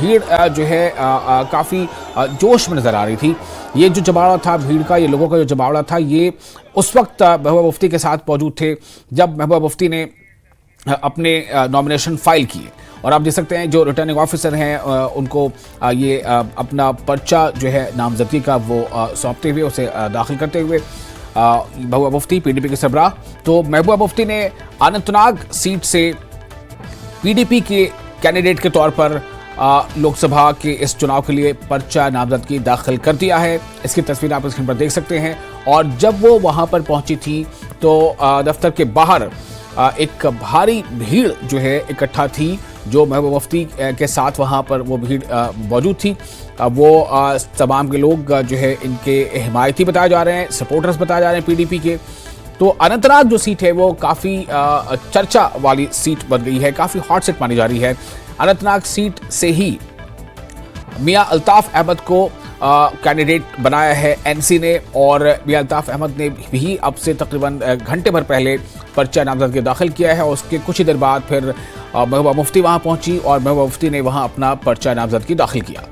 भीड़ जो है काफ़ी जोश में नज़र आ रही थी। ये जो जमावड़ा था भीड़ का, ये लोगों का जो जमावड़ा था, ये उस वक्त महबूबा मुफ्ती के साथ मौजूद थे जब महबूबा मुफ्ती ने अपने नॉमिनेशन फाइल किए। और आप देख सकते हैं जो रिटर्निंग ऑफिसर हैं उनको ये अपना पर्चा जो है नामजदगी का वो सौंपते हुए, उसे दाखिल करते हुए महबूबा मुफ्ती पीडीपी के सरबराह। तो महबूबा मुफ्ती ने अनंतनाग सीट से पीडीपी के कैंडिडेट के तौर पर लोकसभा के इस चुनाव के लिए पर्चा नामजदगी दाखिल कर दिया है। इसकी तस्वीर आप स्क्रीन पर देख सकते हैं। और जब वो वहां पर पहुंची थी तो दफ्तर के बाहर एक भारी भीड़ जो है इकट्ठा थी, जो महबूबा मुफ्ती के साथ वहां पर वो भीड़ मौजूद थी। वो तमाम के लोग जो है इनके हिमायती बताए जा रहे हैं, सपोर्टर्स बताए जा रहे हैं पीडीपी के। तो अनंतनाग जो सीट है वो काफ़ी चर्चा वाली सीट बन गई है, काफ़ी हॉट सीट मानी जा रही है। अनंतनाग सीट से ही मियां अल्ताफ अहमद को कैंडिडेट बनाया है एनसी ने, और मियां अल्ताफ अहमद ने भी अब से तकरीबन घंटे भर पहले पर्चा नामजदगी दाखिल किया है। और उसके कुछ ही देर बाद फिर महबूबा मुफ्ती वहां पहुंची और महबूबा मुफ्ती ने वहां अपना पर्चा नामजदगी दाखिल किया।